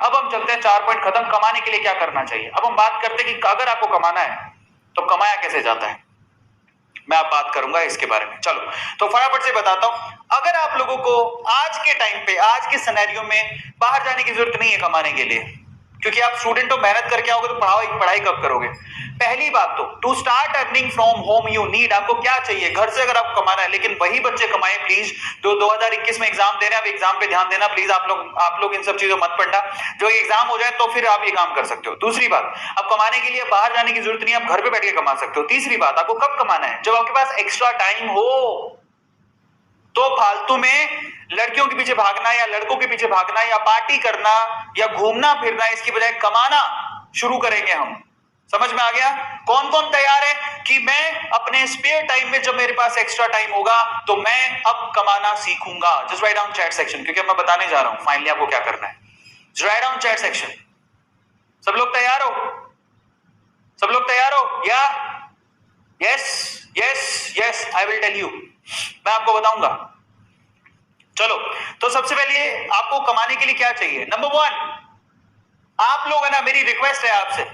अब हम चलते हैं 4 पॉइंट खत्म, कमाने के लिए क्या करना चाहिए। अब हम बात करते हैं कि अगर आपको कमाना है तो कमाया कैसे जाता है, मैं आप बात करूंगा इसके बारे में। चलो तो फटाफट से बताता हूं। अगर आप लोगों को आज के टाइम पे, आज के सिनेरियो में बाहर जाने की जरूरत नहीं है कमाने के लिए, क्योंकि आप स्टूडेंट हो, मेहनत करके आओगे तो पढ़ाई कब करोगे। पहली बात तो to start earning from home you need, आपको क्या चाहिए, घर से अगर आपको कमाना है, लेकिन वही बच्चे कमाएं प्लीज जो 2021 में एग्जाम दे रहे हैं। आप एग्जाम पे ध्यान देना प्लीज, आप लोग इन सब चीजों मत पढ़ना, जो एग्जाम हो जाए तो फिर आप ये काम कर सकते हो। दूसरी बात, अब कमाने के लिए बाहर जाने की जरूरत नहीं है, आप घर पे बैठ के कमा सकते हो। तीसरी बात, आपको कब कमाना है, जब आपके पास एक्स्ट्रा टाइम हो। तो फालतू में लड़कियों के पीछे भागना या लड़कों के पीछे भागना या पार्टी करना या घूमना फिरना, इसकी बजाय कमाना शुरू करेंगे हम। समझ में आ गया। कौन कौन तैयार है कि मैं अपने स्पेयर टाइम में, जब मेरे पास एक्स्ट्रा टाइम होगा तो मैं अब कमाना सीखूंगा। Just write down chat section, क्योंकि मैं बताने जा रहा हूं फाइनली आपको क्या करना है। Just write down chat section. सब लोग तैयार हो, सब लोग तैयार हो या yes yes yes, I will tell you, मैं आपको बताऊंगा। चलो तो सबसे पहले आपको कमाने के लिए क्या चाहिए। नंबर 1, आप लोग है ना, मेरी रिक्वेस्ट है आपसे,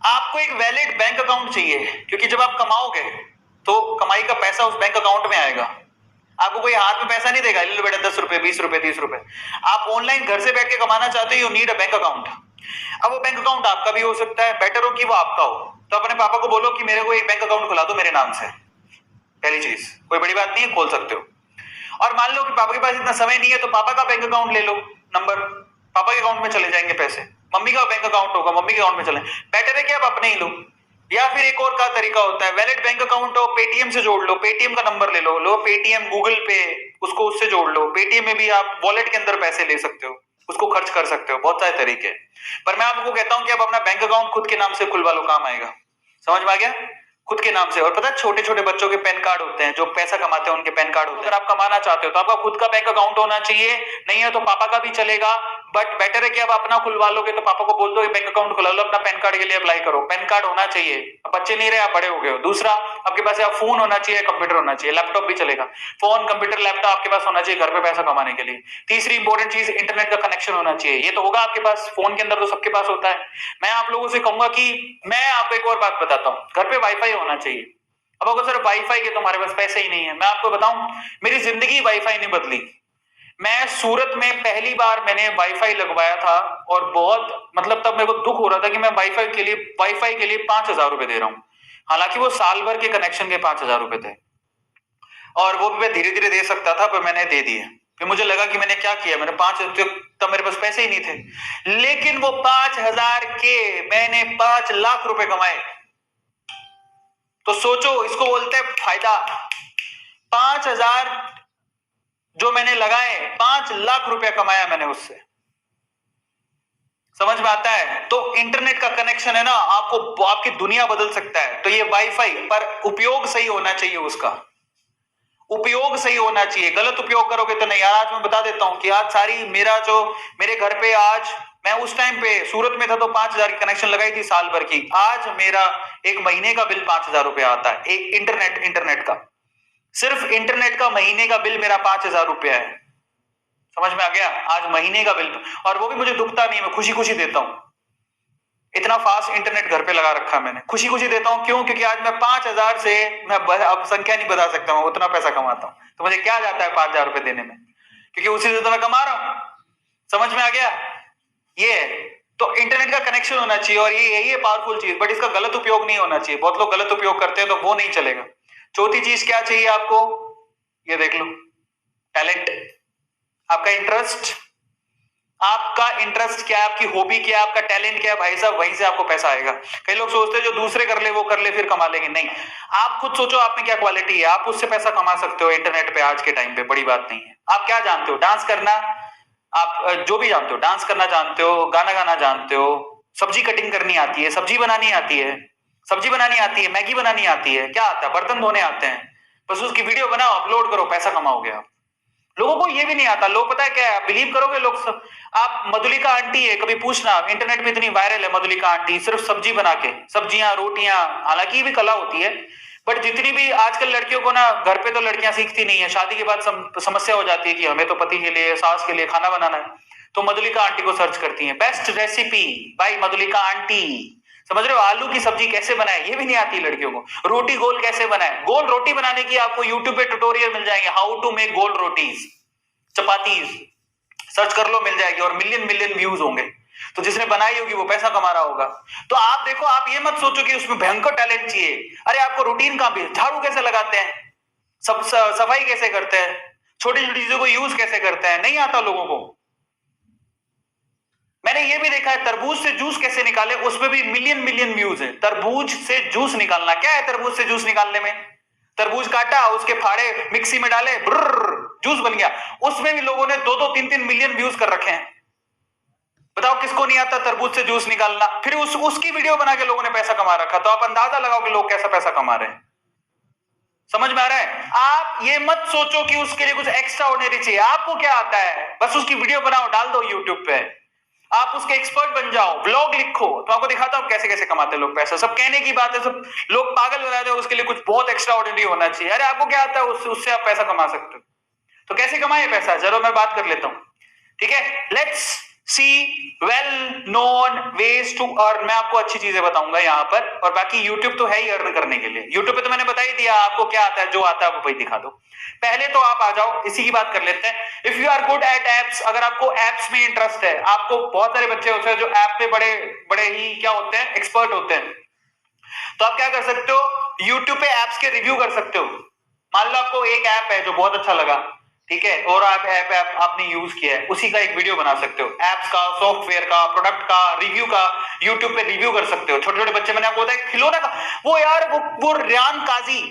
आपको एक वैलिड बैंक अकाउंट चाहिए, क्योंकि जब आप कमाओगे तो कमाई का पैसा उस बैंक अकाउंट में आएगा। आपको कोई हाथ में पैसा नहीं देगा, ले बेटा 10 रुपए 20 रुपए 30 रुपए। आप ऑनलाइन घर से बैठ के कमाना चाहते हो, you need a bank account. अब वो बैंक अकाउंट आपका भी हो सकता है, बेटर हो कि वो आपका हो। तो अपने पापा को बोलो कि मेरे को एक बैंक अकाउंट खुला दो मेरे नाम से। पहली चीज, कोई बड़ी बात नहीं है, खोल सकते हो। और मान लो कि पापा के पास इतना समय नहीं है, तो पापा का बैंक अकाउंट ले लो, नंबर पापा के अकाउंट में चले जाएंगे पैसे। मम्मी का बैंक अकाउंट होगा, मम्मी के अकाउंट में चले। बेटर है कि आप अपने ही लो। या फिर एक और का तरीका होता है, वैलिड बैंक अकाउंट हो, पेटीएम से जोड़ लो, पेटीएम का नंबर ले लो पेटीएम गूगल पे, उसको उससे जोड़ लो। पेटीएम में भी आप वॉलेट के अंदर पैसे ले सकते हो, उसको खर्च कर सकते हो, बहुत सारे तरीके। पर मैं आपको कहता हूं कि आप अपना बैंक अकाउंट खुद के नाम से खुलवा लो, काम आएगा। समझ में आ गया, खुद के नाम से। और पता है, छोटे छोटे बच्चों के पैन कार्ड होते हैं, जो पैसा कमाते हैं उनके पैन कार्ड होते हैं। अगर आप कमाना चाहते हो तो आपका खुद का बैंक अकाउंट होना चाहिए, नहीं है तो पापा का भी चलेगा, बट बेटर है कि आप अपना खुलवा लोगे तो पापा को बोल दो बैंक अकाउंट खुला लो, अपना पैन कार्ड के लिए अप्लाई करो। पैन कार्ड होना चाहिए, अब बच्चे नहीं रहे, आप बड़े हो गए हो। दूसरा, आपके पास फोन होना चाहिए, कंप्यूटर होना चाहिए, लैपटॉप भी चलेगा। फोन, कंप्यूटर, लैपटॉप आपके पास होना चाहिए घर पे पैसा कमाने के लिए। तीसरी इंपॉर्टेंट चीज, इंटरनेट का कनेक्शन होना चाहिए। ये तो होगा आपके पास, फोन के अंदर तो सबके पास होता है। मैं आप लोगों से कहूंगा कि मैं आपको एक और बात बताता हूँ, घर पे वाईफाई होना चाहिए। अब अगर सर वाईफाई के तुम्हारे पास पैसे ही नहीं है, मैं आपको बताऊं, मेरी जिंदगी वाईफाई ने बदली। मैं सूरत में पहली बार मैंने वाईफाई लगवाया था, और बहुत मतलब तब मेरे को दुख हो रहा था कि मैं वाईफाई के लिए 5,000 रुपए दे रहा हूं। हालांकि वो साल भर के कनेक्शन के 5,000 रुपए थे, और वो भी मैं धीरे धीरे दे सकता था, पर मैंने दे दिए। फिर मुझे लगा कि मैंने क्या किया, मैंने 5,000, तब मेरे पास पैसे ही नहीं थे। लेकिन वो 5,000 के मैंने 5 लाख रुपए कमाए। तो सोचो, इसको बोलते हैं फायदा। 5,000 जो मैंने लगाए, 5 लाख रुपया कमाया मैंने उससे। समझ में आता है। तो इंटरनेट का कनेक्शन है ना, आपको आपकी दुनिया बदल सकता है। तो ये वाईफाई, पर उपयोग सही होना चाहिए, उसका उपयोग सही होना चाहिए। गलत उपयोग करोगे तो नहीं। यार आज मैं बता देता हूं कि आज सारी मेरे घर पे, आज मैं उस टाइम पे सूरत में था तो 5,000 की कनेक्शन लगाई थी साल भर की। आज मेरा एक महीने का बिल 5,000 रुपया आता है, एक इंटरनेट का, सिर्फ इंटरनेट का महीने का बिल मेरा 5,000 रुपया है। समझ में आ गया, आज महीने का बिल। और वो भी मुझे दुखता नहीं, मैं खुशी खुशी देता हूं। इतना फास्ट इंटरनेट घर पे लगा रखा मैंने, खुशी खुशी देता हूं। क्यों? क्योंकि आज मैं 5,000 से, मैं अब संख्या नहीं बता सकता, मैं उतना पैसा कमाता हूं। तो मुझे क्या जाता है 5,000 रुपए देने में, क्योंकि उसी से तो मैं कमा रहा हूं। समझ में आ गया। ये तो इंटरनेट का कनेक्शन होना चाहिए, और ये यही है पावरफुल चीज, बट इसका गलत उपयोग नहीं होना चाहिए। बहुत लोग गलत उपयोग करते हैं, तो वो नहीं चलेगा। चौथी चीज क्या चाहिए आपको, ये देख लो, टैलेंट। आपका इंटरेस्ट, आपका इंटरेस्ट क्या है, आपकी हॉबी क्या है, आपका टैलेंट क्या है, भाई साहब, वहीं से आपको पैसा आएगा। कई लोग सोचते हैं जो दूसरे कर ले वो कर ले फिर कमा लेंगे, नहीं। आप खुद सोचो आप में क्या क्वालिटी है, आप उससे पैसा कमा सकते हो इंटरनेट पे आज के टाइम पे, बड़ी बात नहीं है। आप क्या जानते हो, डांस करना, आप जो भी जानते हो, डांस करना जानते हो, गाना गाना जानते हो, सब्जी कटिंग करनी आती है, सब्जी बनानी आती है, सब्जी बनानी आती है, मैगी बनानी आती है, क्या आता है, बर्तन धोने आते हैं, बस उसकी वीडियो बनाओ, अपलोड करो, पैसा कमाओगे आप। लोगों को ये भी नहीं आता। लोग पता है क्या है, बिलीव करोगे लोग सब, आप मधुलिका आंटी है, कभी पूछना, इंटरनेट पे इतनी वायरल है मधुलिका आंटी, सिर्फ सब्जी बना के, सब्जियां रोटियां, हालांकि ये भी कला होती है, बट जितनी भी आजकल लड़कियों को ना, घर पे तो लड़कियां सीखती नहीं है, शादी के बाद समस्या हो जाती है कि हमें तो पति के लिए, सास के लिए खाना बनाना है। तो मधुलिका आंटी को सर्च करती हैं, best recipe by Madhulika aunty. समझ रहे हो, आलू की सब्जी कैसे बनाए ये भी नहीं आती लड़कियों को। रोटी गोल कैसे बनाए, गोल रोटी बनाने की आपको यूट्यूब पे ट्यूटोरियल मिल जाएंगे, हाउ टू मेक गोल रोटीज, चपातीज, सर्च कर लो मिल जाएगी, और मिलियन मिलियन व्यूज होंगे। तो जिसने बनाई होगी वो पैसा कमा रहा होगा। तो आप देखो, आप ये मत सोचो कि उसमें भयंकर टैलेंट चाहिए। अरे आपको रूटीन का भी, झाड़ू कैसे लगाते हैं, सब सफाई कैसे करते हैं, छोटी छोटी चीजों को यूज कैसे करते हैं, नहीं आता लोगों को। मैंने ये भी देखा है तरबूज से जूस कैसे निकाले, उसमें भी मिलियन मिलियन व्यूज है। तरबूज से जूस निकालना क्या है, तरबूज से जूस निकालने में, तरबूज काटा, उसके फाड़े मिक्सी में डाले, जूस बन गया। उसमें भी लोगों ने 2-2, 3-3 मिलियन व्यूज कर रखे हैं। बताओ किसको नहीं आता तरबूज से जूस निकालना। फिर उसकी वीडियो बना के लोगों ने पैसा कमा रखा। तो आप अंदाजा लगाओ कि लोग कैसा पैसा कमा रहे हैं। समझ में आ रहा है? आप ये मत सोचो कि उसके लिए कुछ एक्स्ट्रा ऑर्डिनरी चाहिए। आपको क्या आता है, बस उसकी वीडियो बनाओ, डाल दो यूट्यूब पे, आप उसके एक्सपर्ट बन जाओ, व्लॉग लिखो, तो आपको दिखाता हूं कैसे कैसे कमाते हैं लोग पैसा। सब कहने की बात है, सब लोग पागल बना दे, उसके लिए कुछ बहुत एक्स्ट्रा ऑर्डिनरी होना चाहिए। अरे आपको क्या आता है, उससे आप पैसा कमा सकते हो। तो कैसे कमाए पैसा, जरूर मैं बात कर लेता हूं, ठीक है। Let's see well known ways to earn. मैं आपको अच्छी चीजें बताऊंगा यहाँ पर, और बाकी यूट्यूब तो है ही अर्न करने के लिए। यूट्यूब पे तो मैंने बता ही दिया, आपको क्या आता है, जो आता है वो वही दिखा दो। पहले तो आप आ जाओ, इसी की बात कर लेते हैं। If you are good at apps, अगर आपको एप्स में इंटरेस्ट है, आपको बहुत सारे बच्चे होते हैं जो ऐप पे बड़े बड़े ही क्या होते हैं, एक्सपर्ट होते हैं, तो आप क्या कर सकते हो, यूट्यूब पे एप्स के रिव्यू कर सकते हो। मान लो आपको एक ऐप है जो बहुत अच्छा लगा, ठीक है, और आप ऐप आपने यूज किया है, उसी का एक वीडियो बना सकते हो। एप्स का, सॉफ्टवेयर का, प्रोडक्ट का रिव्यू का यूट्यूब पे रिव्यू कर सकते हो। छोटे छोटे बच्चे, मैंने आपको बताया खिलौना का, वो यार वो रियान काजी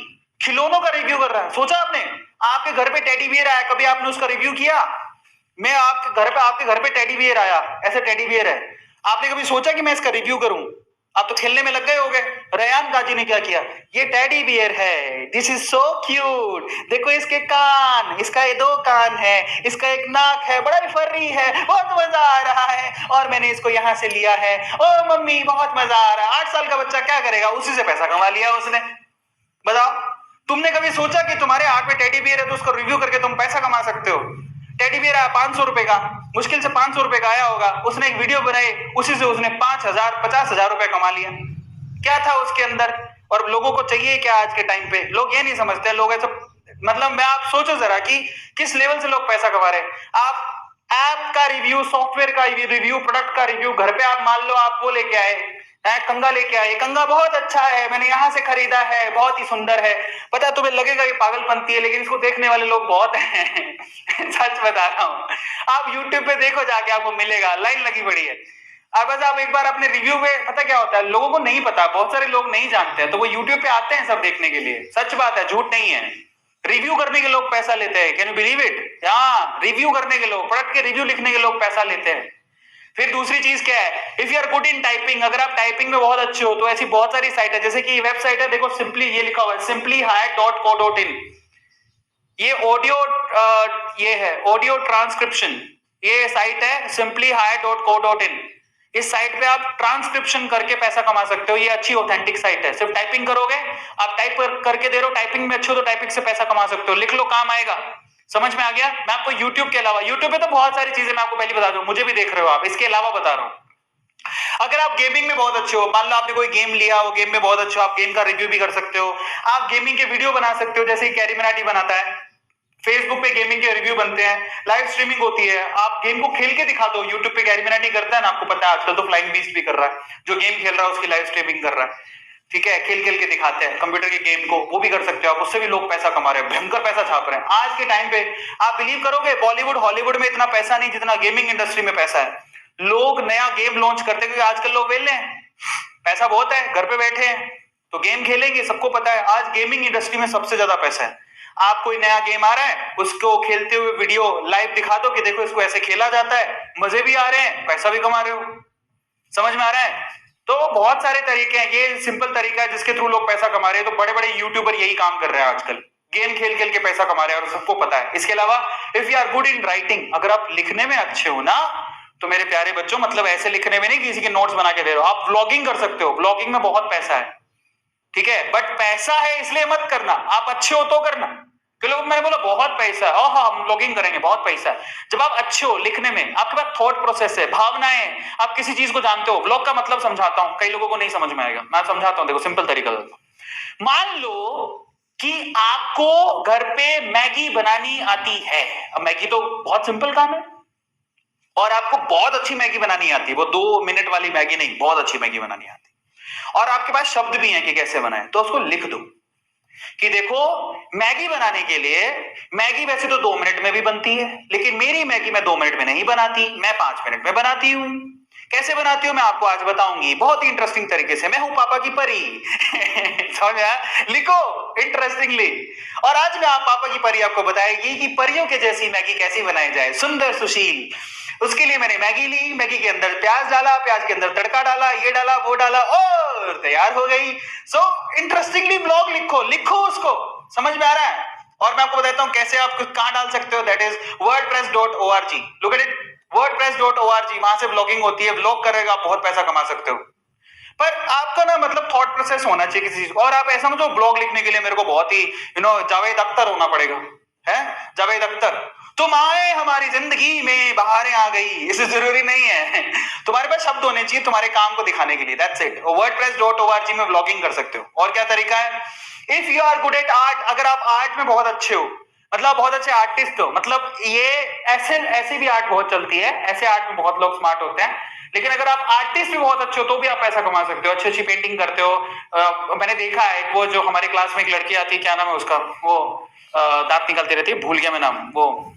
खिलौनों का रिव्यू कर रहा है। सोचा आपने, आपके घर पे टेडी बियर आया, कभी आपने उसका रिव्यू किया? मैं आपके घर पे टेडी बियर आया, ऐसे टेडी बियर है, आपने कभी सोचा कि मैं इसका रिव्यू करूं? आप तो खेलने में लग गए होगे। रेयान काजी ने क्या किया, ये टेडी बियर है, दिस इज सो क्यूट, देखो इसके कान, इसका ये 2 कान है, इसका एक नाक है, बड़ा फर्री है, बहुत मजा आ रहा है, और मैंने इसको यहाँ से लिया है, ओ मम्मी बहुत मजा आ रहा है। 8 साल का बच्चा क्या करेगा, उसी से पैसा कमा लिया उसने। बताओ, तुमने कभी सोचा कि तुम्हारे हाथ में टेडी बियर है तो उसको रिव्यू करके तुम पैसा कमा सकते हो? टेडी बियर आया 500 रुपए का, मुश्किल से 500 रुपए का आया होगा, उसने एक वीडियो बनाई, उसी से उसने 5,000 50,000 रुपए कमा लिया। क्या था उसके अंदर? और लोगों को चाहिए क्या आज के टाइम पे, लोग ये नहीं समझते। लोग ऐसा, मतलब मैं, आप सोचो जरा कि किस लेवल से लोग पैसा कमा रहे हैं। आप ऐप का रिव्यू, सॉफ्टवेयर का रिव्यू, प्रोडक्ट का रिव्यू, घर पे आप मान लो आप वो लेके आए, कंगा लेके आए, कंगा बहुत अच्छा है, मैंने यहां से खरीदा है, बहुत ही सुंदर है। पता तुम्हें लगेगा कि पागलपंती है, लेकिन इसको देखने वाले लोग बहुत हैं। सच बता रहा हूं, आप यूट्यूब पे देखो जाके, आपको मिलेगा, लाइन लगी पड़ी है। अब बस आप एक बार अपने रिव्यू पे, पता क्या होता है, लोगों को नहीं पता, बहुत सारे लोग नहीं जानते हैं, तो वो यूट्यूब पे आते हैं सब देखने के लिए। सच बात है, झूठ नहीं है। रिव्यू करने के लोग पैसा लेते हैं, कैन यू बिलीव इट? हाँ, रिव्यू करने के लोग, प्रोडक्ट के रिव्यू लिखने के लोग पैसा लेते हैं। फिर दूसरी चीज क्या है, if you are good in typing, अगर आप टाइपिंग में बहुत अच्छे हो तो ऐसी बहुत सारी साइट है, जैसे कि वेबसाइट है, देखो सिंपली, ये लिखा हुआ है simplyhire.co.in। ये ऑडियो, ये है ऑडियो ट्रांसक्रिप्शन, ये साइट है simplyhire.co.in। इस साइट पे आप ट्रांसक्रिप्शन करके पैसा कमा सकते हो। ये अच्छी ऑथेंटिक साइट है। सिर्फ टाइपिंग करोगे, आप टाइप करके दे रहे हो, टाइपिंग में अच्छे हो तो टाइपिंग से पैसा कमा सकते हो। लिख लो, काम आएगा। समझ में आ गया? मैं आपको यूट्यूब के अलावा, यूट्यूब पे तो बहुत सारी चीजें, मैं आपको पहले बता दूं, मुझे भी देख रहे हो आप, इसके अलावा बता रहा हूं। अगर आप गेमिंग में बहुत अच्छे हो, मान लो आपने कोई गेम लिया, वो गेम में बहुत अच्छे हो, आप गेम का रिव्यू भी कर सकते हो। आप गेमिंग के वीडियो बना सकते हो, जैसे कैरी मिनाटी बनाता है, फेसबुक पे गेमिंग के रिव्यू बनते हैं, लाइव स्ट्रीमिंग होती है, आप गेम को खेल के दिखा दो। यूट्यूब पे कैरी मिनाटी करता है ना, आपको पता है, आजकल तो फ्लाइंग बीस्ट भी कर रहा है, जो गेम खेल रहा है उसकी लाइव स्ट्रीमिंग कर रहा है, ठीक है, खेल खेल के दिखाते हैं कंप्यूटर के गेम को, वो भी कर सकते हो आप, उससे भी लोग पैसा कमा रहे हैं, भयंकर पैसा छाप रहे हैं आज के टाइम पे। आप बिलीव करोगे, बॉलीवुड हॉलीवुड में इतना पैसा नहीं जितना गेमिंग इंडस्ट्री में पैसा है। लोग नया गेम लॉन्च करते हैं, क्योंकि आजकल लोग वेले हैं, पैसा बहुत है, घर पे बैठे हैं, तो गेम खेलेंगे। सबको पता है आज गेमिंग इंडस्ट्री में सबसे ज्यादा पैसा है। आप कोई नया गेम आ रहा है, उसको खेलते हुए वीडियो लाइव दिखा दो कि देखो इसको ऐसे खेला जाता है, मजे भी आ रहे हैं, पैसा भी कमा रहे हो। समझ में आ रहा है? तो बहुत सारे तरीके हैं, ये सिंपल तरीका है जिसके थ्रू लोग पैसा कमा रहे हैं। तो बड़े बड़े यूट्यूबर यही काम कर रहे हैं आजकल, गेम खेल खेल के पैसा कमा रहे हैं, और सबको पता है। इसके अलावा if you are good in writing, अगर आप लिखने में अच्छे हो ना, तो मेरे प्यारे बच्चों, मतलब ऐसे लिखने में नहीं किसी के नोट्स बना के दे रहे हो, आप व्लॉगिंग कर सकते हो, व्लॉगिंग में बहुत पैसा है, ठीक है। बट पैसा है इसलिए मत करना, आप अच्छे हो तो करना। कि लोग, मैंने बोला बहुत पैसा है, हाँ हम लॉगिंग करेंगे, बहुत पैसा है। जब आप अच्छे हो लिखने में, आपके पास थॉट प्रोसेस है, भावनाएं, आप किसी चीज को जानते हो। व्लॉग का मतलब समझाता हूं, कई लोगों को नहीं समझ में आएगा, मैं समझाता हूं, देखो सिंपल तरीका। मान लो कि आपको घर पे मैगी बनानी आती है। अब मैगी तो बहुत सिंपल काम है, और आपको बहुत अच्छी मैगी बनानी आती है, वो 2 मिनट वाली मैगी नहीं, बहुत अच्छी मैगी बनानी आती है, और आपके पास शब्द भी हैं कि कैसे बनाए, तो उसको लिख दो कि देखो, मैगी बनाने के लिए, मैगी वैसे तो 2 मिनट में भी बनती है, लेकिन मेरी मैगी मैं 2 मिनट में नहीं बनाती, मैं 5 मिनट में बनाती हूं। कैसे बनाती हूं मैं आपको आज बताऊंगी, बहुत ही इंटरेस्टिंग तरीके से। मैं हूं पापा की परी। समझ में आया? लिखो इंटरेस्टिंगली। और आज मैं आप पापा की परी आपको बताएगी कि परियों के जैसी मैगी कैसी बनाई जाए, सुंदर सुशील। उसके लिए मैंने मैगी ली, मैगी के अंदर प्याज डाला, प्याज के अंदर तड़का डाला, ये डाला वो डाला, और तैयार हो गई। सो इंटरेस्टिंगली ब्लॉग लिखो, लिखो उसको, समझ में आ रहा है? और मैं आपको बताता हूं कैसे आप कहां डाल सकते हो, that is wordpress.org। Look at it, wordpress.org, वहां से ब्लॉगिंग होती है, ब्लॉग करेगा आप बहुत पैसा कमा सकते हो। पर आपका ना मतलब थॉट प्रोसेस होना चाहिए किसी चीज। और आप ऐसा मतलब ब्लॉग लिखने के लिए मेरे को बहुत ही जावेद अख्तर होना पड़ेगा, है जावेद अख्तर। तुम आए हमारी जिंदगी में, बहारें आ गई, इसे जरूरी नहीं है। तुम्हारे पास शब्द होने चाहिए तुम्हारे काम को दिखाने के लिए, दैट्स इट। wordpress.org में ब्लॉगिंग कर सकते हो। और क्या तरीका है, if you are good at art, अगर आप आर्ट में बहुत अच्छे हो, मतलब बहुत अच्छे आर्टिस्ट हो, मतलब ये ऐसे ऐसे भी आर्ट बहुत चलती है, ऐसे आर्ट में बहुत लोग स्मार्ट होते हैं, लेकिन अगर आप आर्टिस्ट भी बहुत अच्छे हो तो भी आप पैसा कमा सकते हो। अच्छी अच्छी पेंटिंग करते हो। मैंने देखा है, वो जो हमारे क्लास में एक लड़की आती है, क्या नाम है उसका, वो दांत निकालती रहती है, भूल गया मैं नाम, वो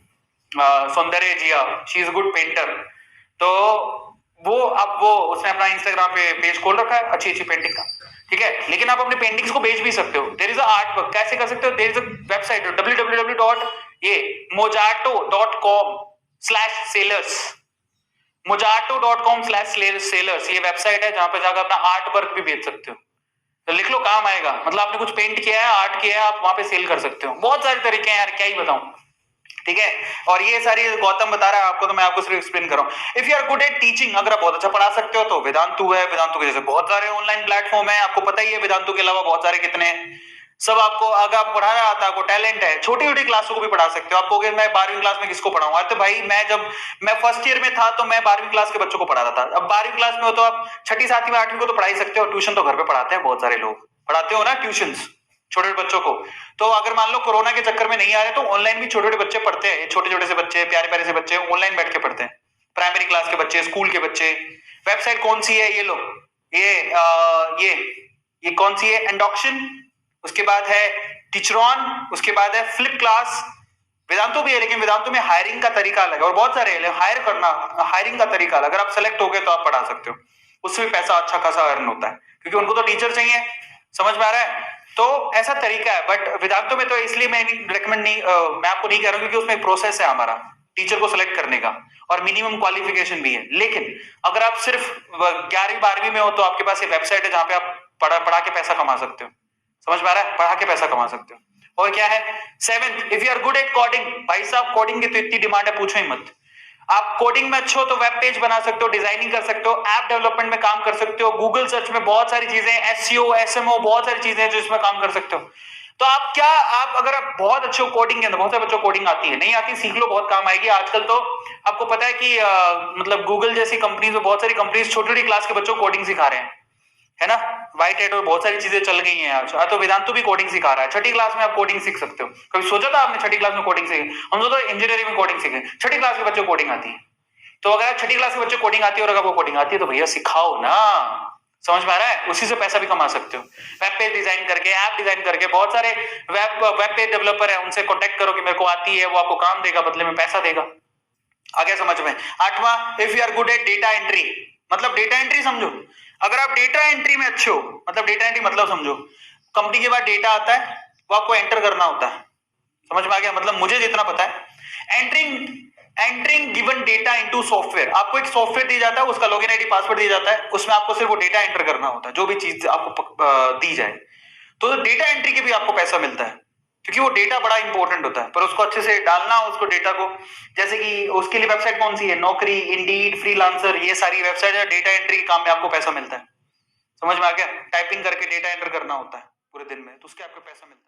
सौंदर्य जिया, शी इज गुड पेंटर। तो वो अब वो उसने अपना इंस्टाग्राम पे पेज खोल रखा है अच्छी अच्छी पेंटिंग का, ठीक है। लेकिन आप अपने पेंटिंग्स को बेच भी सकते हो। There is a art work, कैसे कर सकते हो, there is a website www.mojato.com/sellers, mojato.com/sellers, ये वेबसाइट है जहां पे जाकर अपना आर्ट वर्क भी बेच सकते हो। तो लिख लो, काम आएगा। मतलब आपने कुछ पेंट किया है, आर्ट किया है, आप वहां पे सेल कर सकते हो। बहुत सारे तरीके हैं यार, क्या ही बताऊं, ठीक है। और ये सारी गौतम बता रहा है आपको, तो मैं आपको सिर्फ एक्सप्लेन कर रहा हूं। If you are good at teaching, अगर आप बहुत अच्छा पढ़ा सकते हो, तो वेदांतु है। वेदांतु के जैसे बहुत सारे ऑनलाइन प्लेटफॉर्म है, आपको पता ही है वेदांतु के अलावा बहुत सारे कितने हैं। सब आपको, अगर आप पढ़ाना आता है, आपको टैलेंट है, छोटी छोटी क्लासों को भी पढ़ा सकते हो। आपको अगर मैं 12वीं क्लास में किसको पढ़ाऊंगा, तो भाई मैं जब मैं फर्स्ट ईयर में था तो मैं 12वीं क्लास के बच्चों को पढ़ाता था। अब 12वीं क्लास में हो तो आप 6ठी 7वीं 8वीं को तो पढ़ा ही सकते हो। ट्यूशन तो घर पे पढ़ाते हैं बहुत सारे लोग, पढ़ाते हो ना ट्यूशन छोटे बच्चों को। तो अगर मान लो कोरोना के चक्कर में नहीं आ रहे, तो ऑनलाइन भी छोटे छोटे बच्चे पढ़ते हैं, छोटे छोटे से बच्चे, प्यारे प्यारे से बच्चे ऑनलाइन बैठ के पढ़ते हैं। प्राइमरी क्लास के बच्चे, स्कूल के बच्चे। वेबसाइट कौन सी है, ये लो, ये कौन सी है, एंडॉक्शन, उसके बाद है टीचरॉन, उसके बाद है फ्लिप क्लास। वेदांतु भी है, लेकिन वेदांतु में हायरिंग का तरीका अलग है, और बहुत सारे हायर करना, हायरिंग का तरीका अलग। अगर आप सेलेक्ट हो गए तो आप पढ़ा सकते हो, उससे भी पैसा अच्छा खासा अर्न होता है, क्योंकि उनको तो टीचर चाहिए। समझ में आ रहा है? तो ऐसा तरीका है। बट वेदांतु में तो इसलिए मैं रिकमेंड नहीं, मैं आपको नहीं कह रहा हूं, क्योंकि उसमें एक प्रोसेस है हमारा टीचर को सिलेक्ट करने का, और मिनिमम क्वालिफिकेशन भी है। लेकिन अगर आप सिर्फ 11वीं 12वीं में हो, तो आपके पास ये वेबसाइट है जहां पे आप पढ़ा के पैसा कमा सकते हो। समझ में आ रहा है? पढ़ा के पैसा कमा सकते हो। और क्या है, 7th, if you are good at coding, भाई साहब कोडिंग की तो इतनी डिमांड है, पूछो ही मत। आप कोडिंग में अच्छे हो तो वेब पेज बना सकते हो, डिजाइनिंग कर सकते हो, ऐप डेवलपमेंट में काम कर सकते हो, गूगल सर्च में बहुत सारी चीजें, एसईओ, एसएमओ, बहुत सारी चीजें हैं जो इसमें काम कर सकते हो। तो आप अगर आप बहुत अच्छे हो कोडिंग के अंदर, बहुत सारे बच्चों को कोडिंग आती है, नहीं आती सीख लो, बहुत काम आएगी। आजकल तो आपको पता है कि मतलब गूगल जैसी कंपनीज में बहुत सारी कंपनीज छोटी छोटी क्लास के बच्चों को कोडिंग सिखा रहे हैं, है ना। व्हाइट हेड और बहुत सारी चीजें चल गई हैं आज। तो वेदांतु भी कोडिंग सिखा रहा है, 6ठी क्लास में आप कोडिंग सीख सकते हो। कभी सोचा था आपने 6ठी क्लास में कोडिंग सीखे? हम तो इंजीनियरिंग में कोडिंग सीखे, 6ठी क्लास के बच्चों को कोडिंग आती है। तो अगर 6ठी क्लास के बच्चे कोडिंग आती है, और अगर आपको कोडिंग आती है, तो भैया सिखाओ ना। समझ में आ रहा है? उसी से पैसा भी कमा सकते हो, वेब पेज डिजाइन करके, ऐप डिजाइन करके। बहुत सारे वेब पेज डेवलपर है, उनसे कॉन्टेक्ट करो कि मेरे को आती है, वो आपको काम देगा, बदले में पैसा देगा। आ गया समझ में? 8वां, if you are good at data entry, मतलब डेटा एंट्री समझो। अगर आप डेटा एंट्री में अच्छे हो, मतलब डेटा एंट्री मतलब समझो, कंपनी के बाद डेटा आता है, वो आपको एंटर करना होता है। समझ में आ गया? मतलब मुझे जितना पता है, entering given data into software. आपको एक सॉफ्टवेयर दिया जाता है, उसका लॉगिन आईडी पासवर्ड दिया जाता है, उसमें आपको सिर्फ वो डेटा एंटर करना होता है, जो भी चीज आपको दी जाए। तो डेटा एंट्री के भी आपको पैसा मिलता है, क्योंकि वो डेटा बड़ा इंपॉर्टेंट होता है, पर उसको अच्छे से डालना, उसको डेटा को, जैसे कि उसके लिए वेबसाइट कौन सी है, नौकरी, इंडीड, फ्रीलांसर, ये सारी वेबसाइट है। डेटा एंट्री के काम में आपको पैसा मिलता है। समझ में आ गया? टाइपिंग करके डेटा एंटर करना होता है पूरे दिन में, तो उसके आपको पैसा मिलता है।